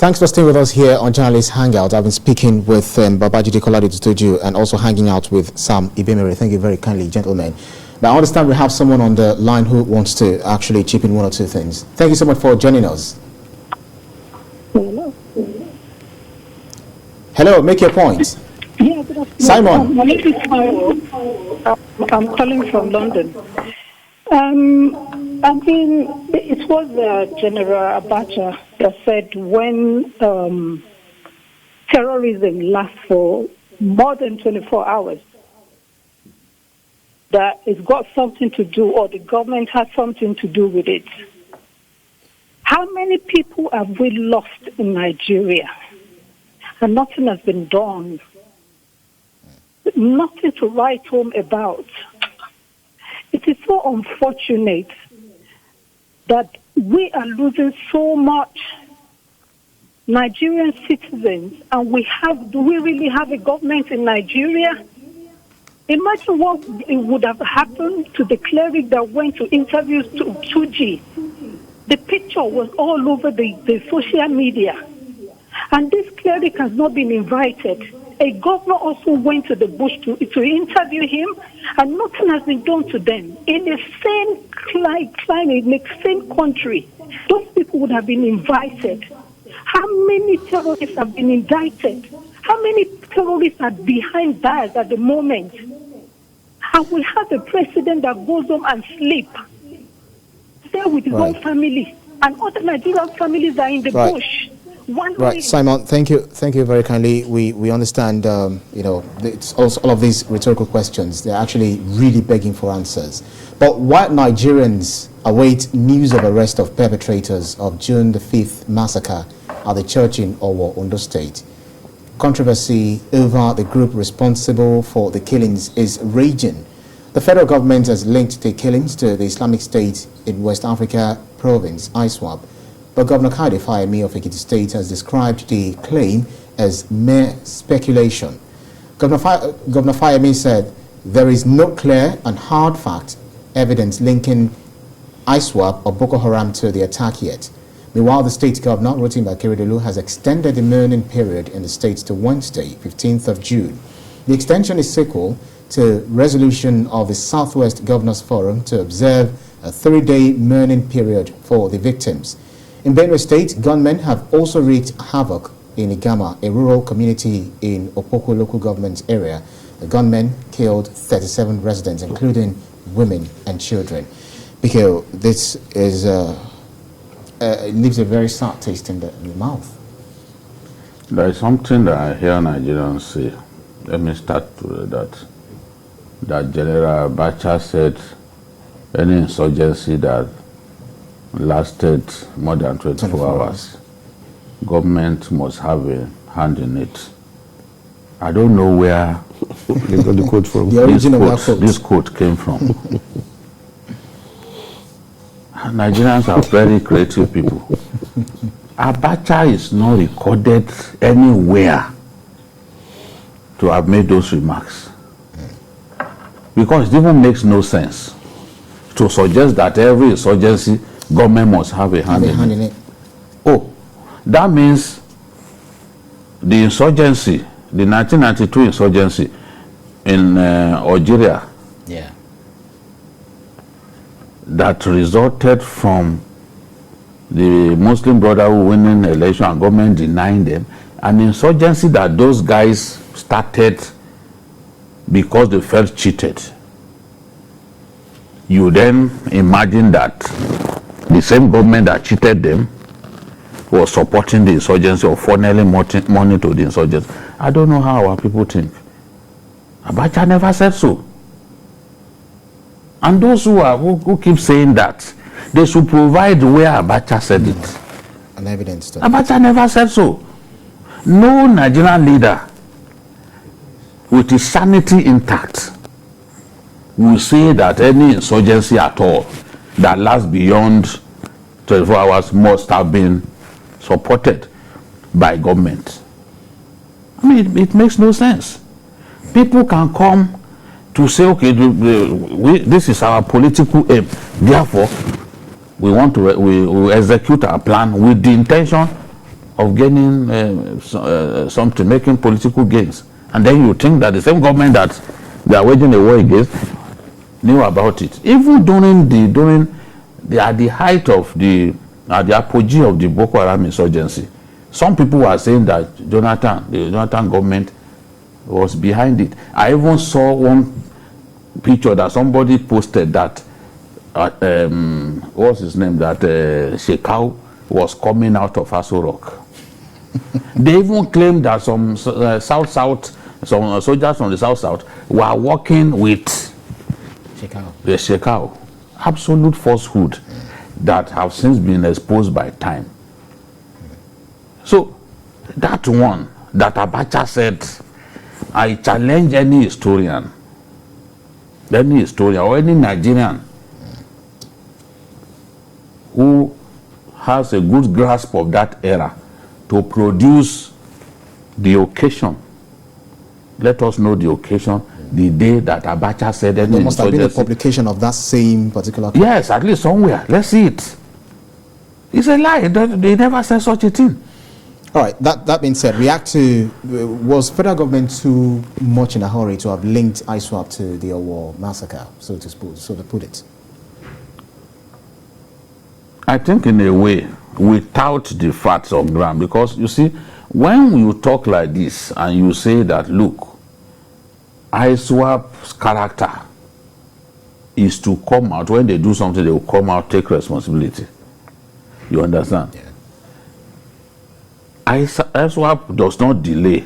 Thanks for staying with us here on Journalist Hangout. I've been speaking with Babajide Kolade Tutoju and also hanging out with Sam Ibemere. Thank you very kindly, gentlemen. Now, I understand we have someone on the line who wants to actually chip in one or two things. Thank you so much for joining us. Hello. Hello, make your point. Yeah, good afternoon. Simon. My name is Simon. I'm calling from London. It was General Abacha that said when terrorism lasts for more than 24 hours, that it's got something to do, or the government has something to do with it. How many people have we lost in Nigeria? And nothing has been done. Nothing to write home about. It is so unfortunate that we are losing so much Nigerian citizens, and do we really have a government in Nigeria? Imagine what it would have happened to the cleric that went to interviews to Tuji. The picture was all over the social media. And this cleric has not been invited. A governor also went to the bush to interview him, and nothing has been done to them. In the same climate, in the same country, those people would have been invited. How many terrorists have been indicted? How many terrorists are behind bars at the moment? And we have a president that goes home and sleep, there with his own family, and other Nigerian families are in the bush. Right, Simon, thank you very kindly. We understand, it's also all of these rhetorical questions, they're actually really begging for answers. But while Nigerians await news of arrest of perpetrators of June the 5th massacre at the church in Owo, Ondo State, controversy over the group responsible for the killings is raging. The federal government has linked the killings to the Islamic State in West Africa province, ISWAP. But Governor Kayode Fayemi of Ekiti State has described the claim as mere speculation. Governor Fayemi said there is no clear and hard fact evidence linking ISWAP or Boko Haram to the attack yet. Meanwhile, the state governor, Kayode, has extended the mourning period in the state to Wednesday, 15th of June. The extension is sequel to resolution of the Southwest Governors Forum to observe a 3-day mourning period for the victims. In Benue State, gunmen have also wreaked havoc in Igama, a rural community in Opoko local government area. The gunmen killed 37 residents, including women and children. Because this is it leaves a very sad taste in the mouth. There is something that I hear Nigerians say. Let me start with that General Abacha said any insurgency that lasted more than 24 hours, government must have a hand in it. I don't know where they got the quote from. This quote came from. Nigerians are very creative people. Abacha is not recorded anywhere to have made those remarks, because it even makes no sense to suggest that every insurgency government must have a hand in it. Oh, that means the insurgency, the 1992 insurgency in Algeria, that resulted from the Muslim Brotherhood winning election and government denying them, an insurgency that those guys started because they felt cheated. You then imagine that the same government that cheated them was supporting the insurgency or funneling money to the insurgency. I don't know how our people think. Abacha never said so. And those who keep saying that, they should provide where Abacha said it. An evidence. Abacha never said so. No Nigerian leader with his sanity intact will say that any insurgency at all that lasts beyond 24 hours must have been supported by government. I mean, it makes no sense. People can come to say, okay, this is our political aim, therefore we want to we execute our plan with the intention of gaining something, making political gains. And then you think that the same government that they are waging a war against knew about it. Even at the height of the apogee of the Boko Haram insurgency, some people were saying that the Jonathan government was behind it. I even saw one picture that somebody posted that what's his name, that Shekau was coming out of Aso Rock. They even claimed that some soldiers from the south were working with the Shekau. Absolute falsehood that have since been exposed by time. So that one that Abacha said, I challenge any historian or any Nigerian who has a good grasp of that era to produce the occasion. Let us know the occasion, the day that Abacha said any. There must have been a publication of that same particular. Yes, at least somewhere. Let's see it. It's a lie. They never said such a thing. All right. That being said, was federal government too much in a hurry to have linked ISWAP to the Owo massacre, so to put it? I think in a way, without the facts on ground, because you see, when you talk like this and you say that, look, ISWAP's character is to come out, when they do something, they will come out, take responsibility. You understand? Yeah. ISWAP does not delay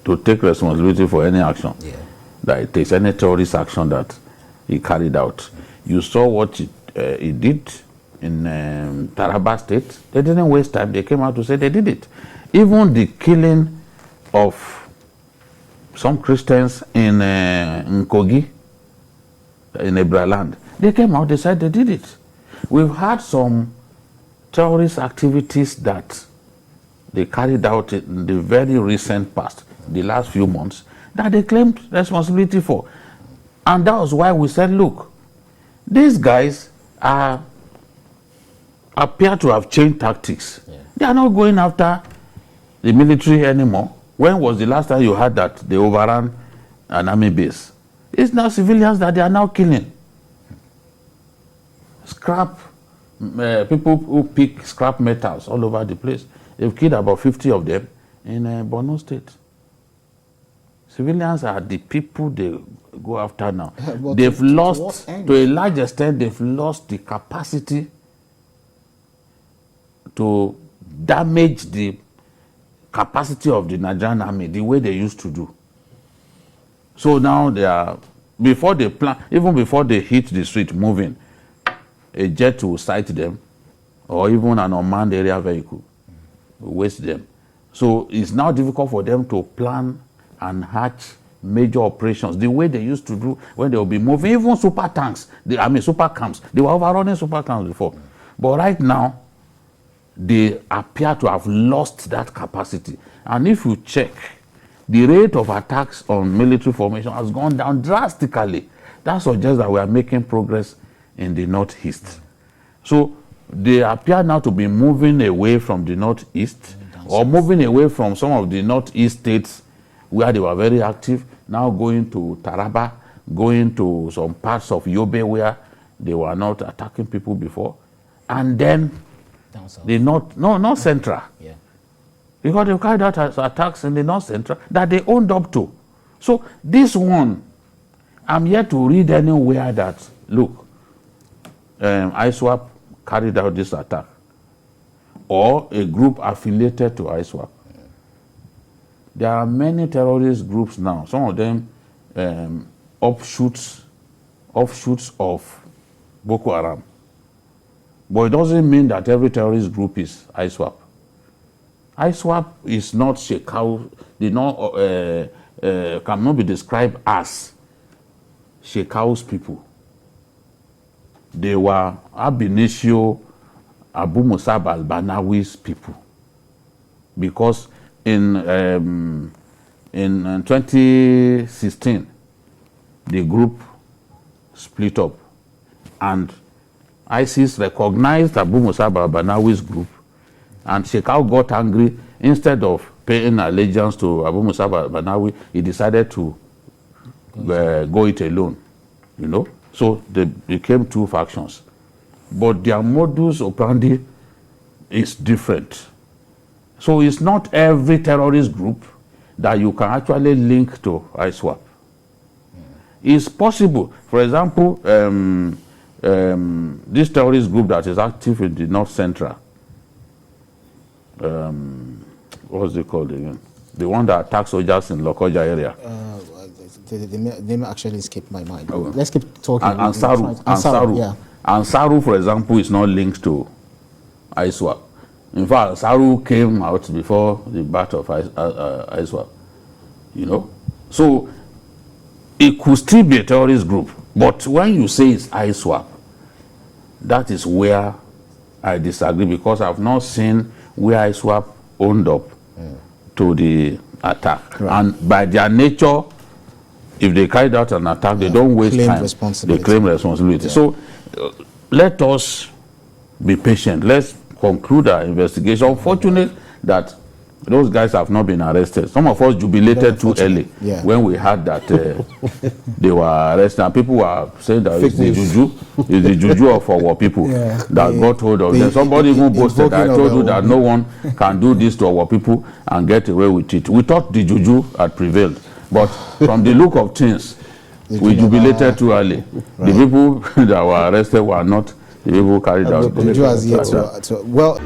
to take responsibility for any action that it takes, any terrorist action that he carried out. You saw what he did in Taraba State. They didn't waste time. They came out to say they did it. Even the killing of some Christians in Nkogi, in Ebra land, they came out, they said they did it. We've had some terrorist activities that they carried out in the very recent past, the last few months, that they claimed responsibility for. And that was why we said, look, these guys appear to have changed tactics. Yeah. They are not going after the military anymore. When was the last time you heard that they overran an army base? It's now civilians that they are now killing. Scrap, people who pick scrap metals all over the place. They've killed about 50 of them in Ondo State. Civilians are the people they go after now. They've lost, to a large extent, they've lost the capacity to damage the capacity of the Nigerian army the way they used to do. So now they are, before they plan, even before they hit the street moving, a jet will sight them, or even an unmanned area vehicle will waste them. So it's now difficult for them to plan and hatch major operations the way they used to do when they will be moving, even super tanks, super camps. They were overrunning super camps before. But right now, they appear to have lost that capacity. And if you check, the rate of attacks on military formation has gone down drastically. That suggests that we are making progress in the northeast. So they appear now to be moving away from the northeast, or moving away from some of the northeast states where they were very active, now going to Taraba, going to some parts of Yobe where they were not attacking people before, and then the north central. Yeah. Because they carried out attacks in the north central that they owned up to. So this one, I'm yet to read anywhere that, look, ISWAP carried out this attack, or a group affiliated to ISWAP. There are many terrorist groups now, some of them offshoots of Boko Haram. But it doesn't mean that every terrorist group is ISWAP. ISWAP is not Shekau, cannot be described as Shekau's people. They were ab initio Abu Musab al-Banawi's people. Because in 2016, the group split up, and ISIS recognized Abu Musab al-Banawi's group And Shekau got angry. Instead of paying allegiance to Abu Musa Banawi, he decided to go it alone, you know. So they became two factions. But their modus operandi is different. So it's not every terrorist group that you can actually link to ISWAP. It's possible. For example, this terrorist group that is active in the North Central, what's it called again? The one that attacks soldiers in Lokoja area. The name actually escaped my mind. Okay. Let's keep talking. Ansaru. Yeah. Ansaru, for example, is not linked to ISWAP. In fact, Ansaru came out before the birth of ISWAP. You know? So, it could still be a terrorist group. But when you say it's ISWAP, that is where I disagree, because I've not seen where ISWAP owned up to the attack. Right. And by their nature, if they carried out an attack, they don't waste time. They claim responsibility. Yeah. So let us be patient. Let's conclude our investigation. Unfortunate that those guys have not been arrested. Some of us jubilated too early when we heard that they were arrested. And people were saying that it's the juju of our people that got hold of them. Somebody even boasted, I told you that no one can do this to our people and get away with it. We thought the juju had prevailed. But from the look of things, we jubilated too early. Right. The people that were arrested were not the people who carried out the juju. Well.